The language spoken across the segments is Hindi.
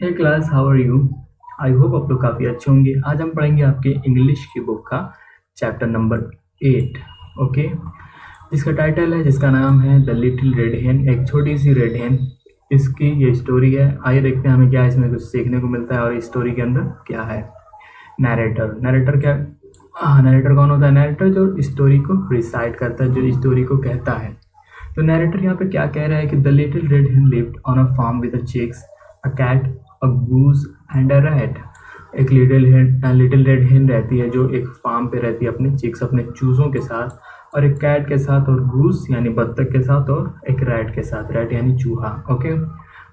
Hey class, how are you? I hope आप लोग काफ़ी अच्छे होंगे। आज हम पढ़ेंगे आपके इंग्लिश की बुक का चैप्टर नंबर 8। ओके, जिसका टाइटल है, जिसका नाम है द लिटिल रेड हेन, एक छोटी सी रेड हेन। इसकी ये स्टोरी है। आइए देखते हैं हमें क्या इसमें कुछ सीखने को मिलता है और इस स्टोरी के अंदर क्या है। नरेटर नरेटर क्या नरेटर कौन होता है? नरेटर जो स्टोरी को रिसाइट करता है, जो स्टोरी को कहता है। तो नरेटर यहाँ पे क्या कह रहा है कि the little red hen lived on a farm with a chicks, a cat, a goose and a rat. एक लिटिल रेड हेन रहती है जो एक फार्म पे रहती है अपने चिक्स, अपने चूज़ों के साथ, और एक कैट के साथ, और गूस यानी बत्तख के साथ, और एक रैट के साथ। रैट यानी चूहा। ओके,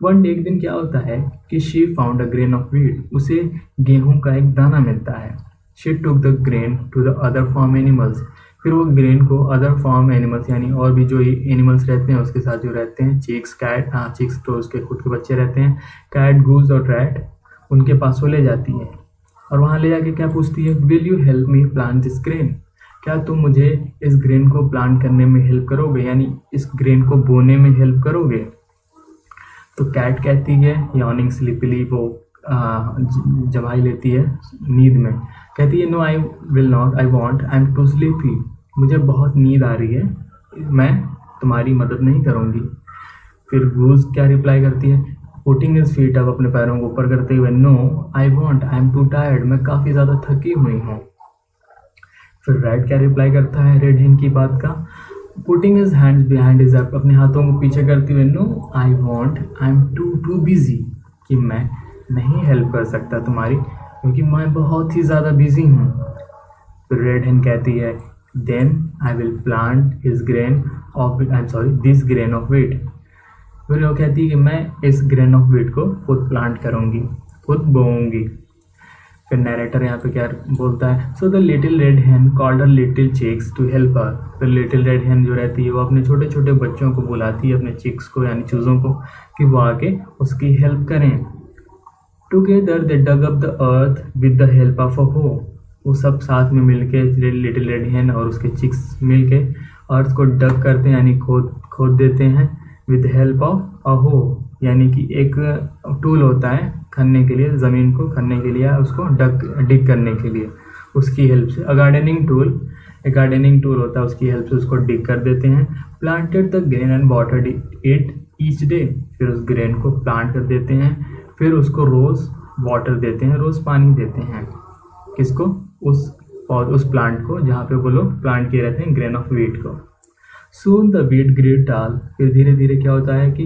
वन डे, एक दिन क्या होता है कि she found a grain of wheat, उसे गेहूं का एक दाना मिलता है। She took the grain to the other farm animals, फिर वो ग्रेन को अदर फार्म एनिमल्स यानी और भी जो एनिमल्स रहते हैं उसके साथ जो रहते हैं, चिक्स, कैट, चिक्स तो उसके खुद के बच्चे रहते हैं, कैट, गूज और रैट, उनके पास वो ले जाती है। और वहाँ ले जाके क्या पूछती है? Will you help me plant this grain? क्या तुम मुझे इस ग्रेन को प्लांट करने में हेल्प करोगे, यानी इस ग्रेन को बोने में हेल्प करोगे? तो कैट कहती है, यॉर्निंग स्लीपीली, वो जमाई लेती है नींद में, कहती है, no I will not, I won't, I am too sleepy, मुझे बहुत नींद आ रही है, मैं तुम्हारी मदद नहीं करूँगी। फिर गूज क्या रिप्लाई करती है? पुटिंग हिज फीट अप, अपने पैरों को ऊपर करते हुए, no I won't, I am too tired, मैं काफ़ी ज़्यादा थकी हुई हूँ। फिर रैट क्या रिप्लाई करता है रेड हेन की बात का? Putting his hands behind his back, अपने हाथों को पीछे करते हुए, no I won't, I am too busy, कि मैं नहीं हेल्प कर सकता तुम्हारी क्योंकि मैं बहुत ही ज़्यादा बिजी हूँ। फिर रेड हेन कहती है, then I will plant his grain of, I am sorry, this grain of wheat. फिर वो कहती है कि मैं इस ग्रेन ऑफ व्हीट को खुद प्लांट करूँगी, खुद बोऊंगी। फिर नरेटर यहाँ पे क्या बोलता है? So the little red hen called her little chicks to help her. फिर लिटिल रेड हेन जो रहती है वो अपने छोटे छोटे बच्चों को बुलाती है, अपने चिक्स को यानी चूज़ों को, कि वो आके उसकी हेल्प करें। Together they dug up the earth with the help of a hoe. वो सब साथ में मिलके, लिटिल रेड हेन और उसके चिक्स मिलके अर्थ को डग करते हैं, यानी खोद खोद देते हैं, विद हेल्प ऑफ अ हो, यानी कि एक टूल होता है खनने के लिए, ज़मीन को खनने के लिए, उसको डिग करने के लिए, उसकी हेल्प से। एक गार्डनिंग टूल होता है, उसकी हेल्प से उसको डिग कर देते हैं। Planted the grain and watered it each day, फिर उस ग्रेन को प्लांट कर देते हैं, फिर उसको रोज़ वाटर देते हैं, रोज़ पानी देते हैं। किसको? उस प्लांट को जहाँ पे वो लोग प्लांट किए रहते हैं, ग्रेन ऑफ व्हीट को। सून द वीट ग्रीव टाल, फिर धीरे धीरे क्या होता है कि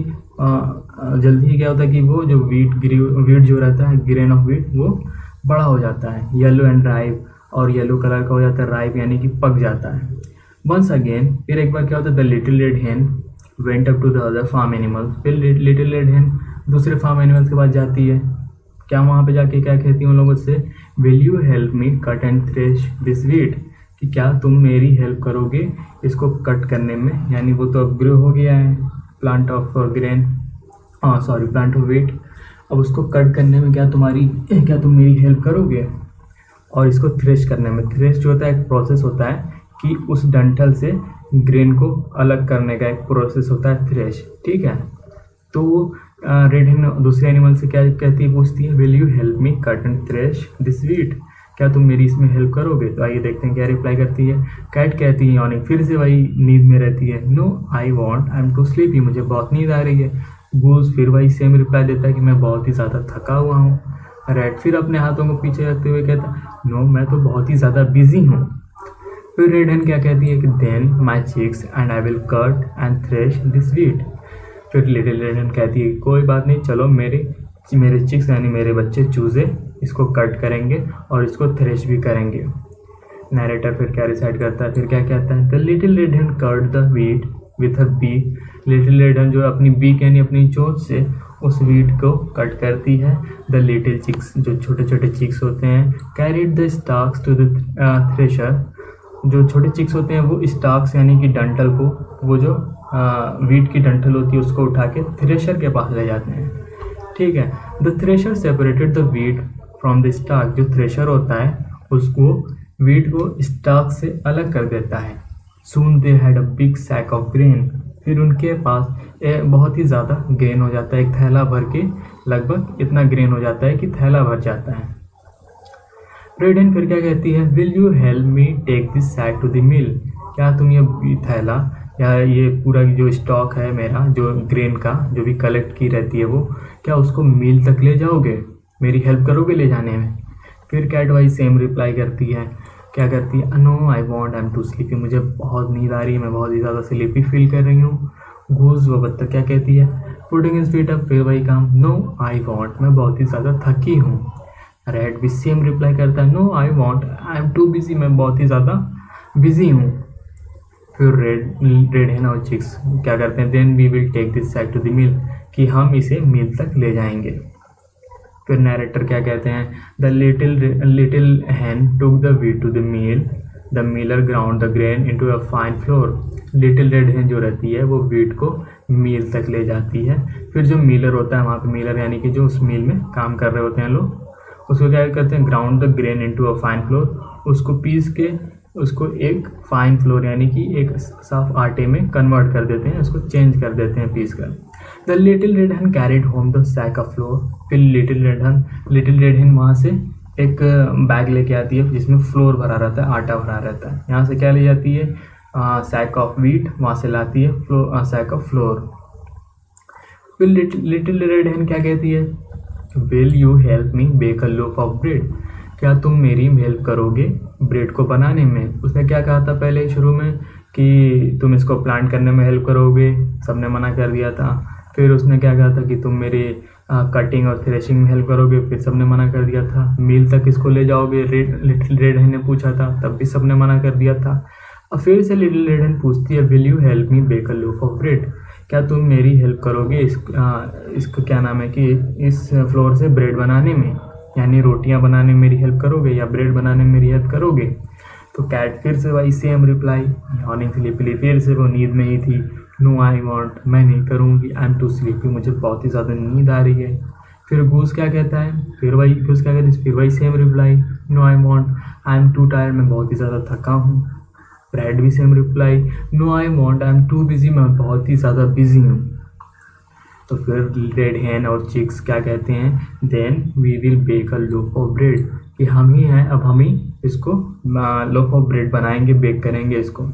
जल्दी ही क्या होता है कि वो जो वीट जो रहता है, ग्रेन ऑफ वीट, वो बड़ा हो जाता है, येलो एंड राइप, और येलो कलर का हो जाता है, राइप यानी कि पक जाता है। वंस अगेन, फिर एक बार क्या होता है, the little red hen went up to the other farm animals, फिर लिटिल रेड हेन दूसरे फार्म एनिमल्स के पास जाती है। क्या वहाँ पे जाके क्या कहती है उन लोगों से? Will you help me cut and thresh this wheat, कि क्या तुम मेरी हेल्प करोगे इसको कट करने में, यानी वो तो अब ग्रो हो गया है, plant of grain, plant of wheat, अब उसको कट करने में क्या तुम मेरी हेल्प करोगे? और इसको थ्रेश करने में, थ्रेश जो होता है एक प्रोसेस होता है कि उस डंठल से ग्रेन को अलग करने का एक प्रोसेस होता है, थ्रेश। ठीक है, तो रेड हेन दूसरे एनिमल से क्या कहती है, पूछती है, will you help me cut and thresh this wheat, क्या तुम मेरी इसमें हेल्प करोगे? तो आइए देखते हैं क्या रिप्लाई करती है। कैट कहती है, यॉर्निंग, फिर से वही नींद में रहती है, no I won't, I am too sleepy, मुझे बहुत नींद आ रही है। गूज फिर वही सेम रिप्लाई देता है कि मैं बहुत ही ज़्यादा थका हुआ हूँ। रैट फिर अपने हाथों को पीछे रखते हुए कहता है, नो मैं तो बहुत ही ज़्यादा बिजी हूँ। फिर रेड हेन क्या कहती है कि then my chicks and I will cut and thresh this wheat. फिर लिटिल रेड हेन कहती है, कोई बात नहीं, चलो मेरे चिक्स यानी मेरे बच्चे चूज़े इसको कट करेंगे और इसको थ्रेश भी करेंगे। नरेटर फिर क्या रिसाइड करता है, फिर क्या कहता है? The little red hen cut the wheat with her beak, little red hen जो अपनी बीक यानी अपनी चोंच से उस वीट को कट करती है। द लिटिल चिक्स, जो छोटे छोटे चिक्स होते हैं, carried the stalks to the thresher, जो छोटे चिक्स होते हैं वो स्टाक्स यानी कि डंठल को, वो जो वीट की डंठल होती है उसको उठा के थ्रेशर के पास ले जाते हैं। ठीक है, the thresher separated the wheat from the stock, जो थ्रेशर होता है उसको वीट को स्टाक से अलग कर देता है। Soon they had a big sack of grain, फिर उनके पास बहुत ही ज़्यादा ग्रेन हो जाता है, एक थैला भर के लगभग इतना ग्रेन हो जाता है कि थैला भर जाता है। रेड हेन फिर क्या कहती है, will you help me take this sack to the mill, क्या तुम ये थैला या ये पूरा जो स्टॉक है मेरा, जो ग्रेन का जो भी कलेक्ट की रहती है वो, क्या उसको मिल तक ले जाओगे, मेरी हेल्प करोगे ले जाने में। फिर कैट वाइज सेम रिप्लाई करती है, क्या करती है, no I won't, I am too sleepy, मुझे बहुत नींद आ रही है, मैं बहुत ही ज़्यादा स्लीपी फील कर रही हूँ। घूस वो बत्तख क्या कहती है, पुटिंग हिज फीट अप, फिर वही काम, नो आई वॉन्ट, मैं बहुत ही ज़्यादा थकी हूँ। रेड भी सेम रिप्लाई करता है, no I won't, I am too busy, मैं बहुत ही ज़्यादा बिजी हूँ। फिर रेड हेन और चिक्स क्या करते हैं, then we will take this sack to the mill, कि हम इसे मिल तक ले जाएंगे। फिर नैरेटर क्या कहते हैं, the little hen took the wheat to the mill, the miller ground the grain into a fine flour. Little red hen जो रहती है वो वीट को मिल तक ले जाती है। फिर जो मिलर होता है वहाँ पे, मिलर यानी कि जो उस मिल में काम कर रहे होते हैं लोग, उसको क्या करते हैं, ground the grain into a fine floor, उसको पीस के उसको एक फाइन फ्लोर यानी कि एक साफ आटे में कन्वर्ट कर देते हैं, उसको चेंज कर देते हैं पीस कर। The little red hen carried home the sack of flour, फिर लिटिल रेड हन वहाँ से एक बैग लेके आती है जिसमें फ्लोर भरा रहता है, आटा भरा रहता है। यहाँ से क्या ले जाती है, सैक ऑफ वीट, वहाँ से लाती है सैक ऑफ फ्लोर। फिर लिटिल रेड हन क्या कहती है, will you help me bake a loaf of bread, क्या तुम मेरी हेल्प करोगे ब्रेड को बनाने में। उसने क्या कहा था पहले शुरू में कि तुम इसको प्लांट करने में हेल्प करोगे, सबने मना कर दिया था। फिर उसने क्या कहा था कि तुम मेरे कटिंग और थ्रेशिंग में हेल्प करोगे, फिर सबने मना कर दिया था। मील तक इसको ले जाओगे, लिटिल रेड हेन ने पूछा था, तब भी सबने मना कर दिया था। अब फिर से लिटिल रेड हेन पूछती है, will you help me bake a loaf of bread, क्या तुम मेरी हेल्प करोगे इसको क्या नाम है कि इस फ्लोर से ब्रेड बनाने में, यानी रोटियां बनाने में मेरी हेल्प करोगे या ब्रेड बनाने में मेरी हेल्प करोगे। तो कैट फिर से वही सेम रिप्लाई, यॉर्निंग स्लीपीली, फिर से वो नींद में ही थी, नो आई वॉन्ट, मैं नहीं करूँगी, आई एम टू स्लीपी, मुझे बहुत ही ज़्यादा नींद आ रही है। फिर गूस क्या कहता है, फिर वही same reply, no I won't, I am too tired, मैं बहुत ही ज़्यादा थका हूँ। रेड भी same reply, no I won't, I am too busy, मैं बहुत ही ज़्यादा बिजी हूँ। तो फिर रेड हैन और चिक्स क्या कहते हैं, then we will bake a loaf of bread, कि हम ही हैं, अब हम ही इसको लोफ ऑफ ब्रेड बनाएंगे, बेक करेंगे इसको।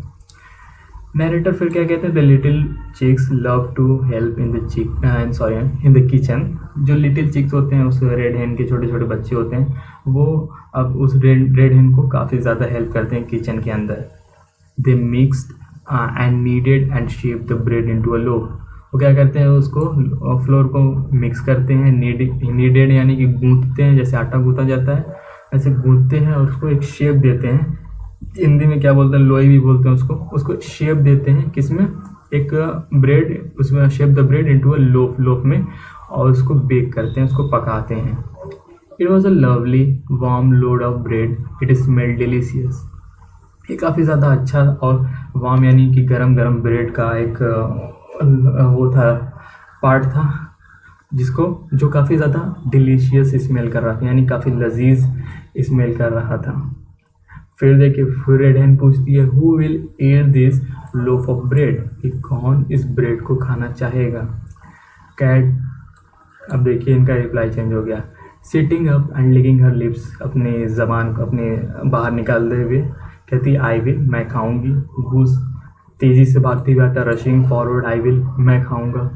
नैरेटर फिर क्या कहते हैं, the little chicks love to help in the kitchen, जो लिटिल चिक्स होते हैं उस रेड हैन के छोटे छोटे बच्चे होते हैं, वो अब उस रेड हैन को काफ़ी ज़्यादा हेल्प करते हैं किचन के अंदर। They mixed and kneaded and shape the bread into a loaf, वो क्या करते हैं, उसको फ्लोर को मिक्स करते हैं, नीडेड यानी कि गूंथते हैं, जैसे आटा गूंथा जाता है ऐसे गूंथते हैं और उसको एक शेप देते हैं, हिंदी में क्या बोलते हैं, लोई भी बोलते हैं उसको शेप देते हैं, किसमें, एक ब्रेड, उसमें shape the bread into a loaf में, और उसको बेक करते हैं, उसको पकाते हैं। It was a lovely warm load of bread, it smell delicious, ये काफ़ी ज़्यादा अच्छा और वार्म यानी कि गरम गरम ब्रेड का एक वो था, पार्ट था, जो काफ़ी ज़्यादा डिलीशियस स्मेल कर रहा था, यानी काफ़ी लजीज स्मेल कर रहा था। फिर देखिए, फिर रेड हैन पूछती है, who will eat this loaf of bread, कि कौन इस ब्रेड को खाना चाहेगा। कैट, अब देखिए इनका रिप्लाई चेंज हो गया, sitting up and licking her lips, अपने ज़बान को अपने बाहर निकालते हुए कहती, आई विल, मैं खाऊंगी। घूस तेज़ी से भागती हुई आता, रशिंग फॉरवर्ड, आई विल, मैं खाऊंगा।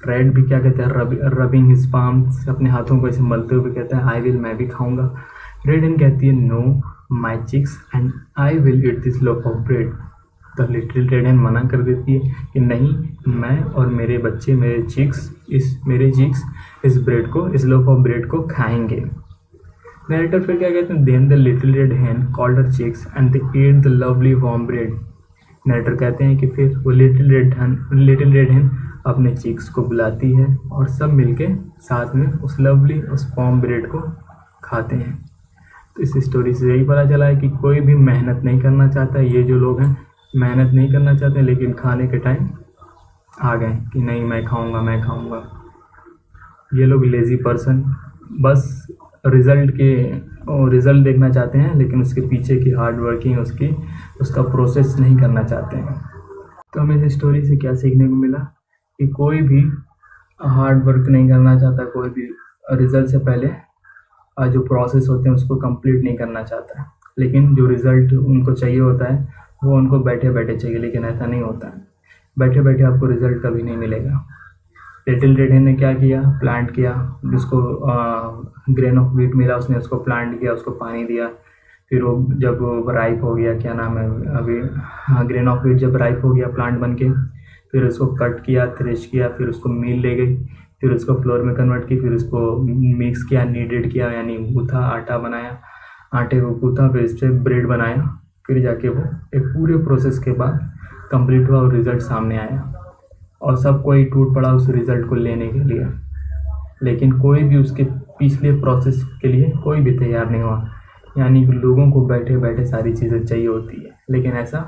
रेड भी क्या कहता है, रबिंग हिज पाम्स, अपने हाथों को ऐसे मलते हुए कहता है, आई विल, मैं भी खाऊंगा। रेड हैन कहती है, no my chicks and I will eat this loaf of bread, तो लिटिल रेड हैन मना कर देती है कि नहीं, मैं और मेरे बच्चे, मेरे चिक्स इस ब्रेड को, इस लोफ ऑफ ब्रेड को खाएंगे। नैरेटर फिर क्या कहते हैं, then the little red hen called her chicks and they ate the lovely warm bread. Narrator कहते हैं कि फिर वो लिटिल रेड हैन अपने चिक्स को बुलाती है और सब मिलके साथ में उस लवली, उस वार्म ब्रेड को खाते हैं। तो इस स्टोरी से यही पता चला है कि कोई भी मेहनत नहीं करना चाहता, ये जो लोग हैं मेहनत नहीं करना चाहते, लेकिन खाने के टाइम आ गए कि नहीं, मैं खाऊंगा। ये लोग लेज़ी पर्सन, बस रिज़ल्ट देखना चाहते हैं, लेकिन उसके पीछे की हार्ड वर्किंग, उसका प्रोसेस नहीं करना चाहते हैं। तो हमें इस स्टोरी से क्या सीखने को मिला कि कोई भी हार्ड वर्क नहीं करना चाहता, कोई भी रिजल्ट से पहले जो प्रोसेस होते हैं उसको कंप्लीट नहीं करना चाहता है, लेकिन जो रिज़ल्ट उनको चाहिए होता है वो उनको बैठे बैठे चाहिए, लेकिन ऐसा नहीं होता है। बैठे बैठे आपको रिज़ल्ट कभी नहीं मिलेगा। लिटिल रेड हेन ने क्या किया, प्लांट किया, जिसको ग्रेन ऑफ व्हीट मिला उसने उसको प्लांट किया, उसको पानी दिया, फिर वो जब वो राइप हो गया, क्या नाम है अभी, हाँ ग्रेन ऑफ व्हीट जब राइप हो गया प्लांट बन के, फिर उसको कट किया, थ्रेश किया, फिर उसको मिल ले गई, फिर उसको फ्लोर में कन्वर्ट की, फिर उसको मिक्स किया, नीडेड किया, यानी गूथा, आटा बनाया, आटे को गूथा, फिर इससे ब्रेड बनाया, फिर जाके वो एक पूरे प्रोसेस के बाद कंप्लीट हुआ और रिज़ल्ट सामने आया। और सब कोई टूट पड़ा उस रिज़ल्ट को लेने के लिए, लेकिन कोई भी उसके पिछले प्रोसेस के लिए कोई भी तैयार नहीं हुआ। यानी कि लोगों को बैठे बैठे सारी चीज़ें चाहिए होती है, लेकिन ऐसा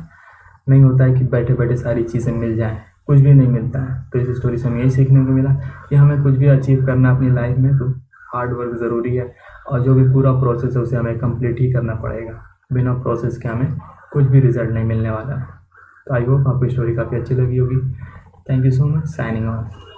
नहीं होता है कि बैठे बैठे सारी चीज़ें मिल जाएं, कुछ भी नहीं मिलता है। तो इस स्टोरी से हमें यही सीखने को मिला कि हमें कुछ भी अचीव करना अपनी लाइफ में तो हार्ड वर्क ज़रूरी है, और जो भी पूरा प्रोसेस है उसे हमें कंप्लीट ही करना पड़ेगा। बिना प्रोसेस के हमें कुछ भी रिजल्ट नहीं मिलने वाला है। तो आई होप आपको स्टोरी काफ़ी अच्छी लगी होगी। Thank you so much, signing off.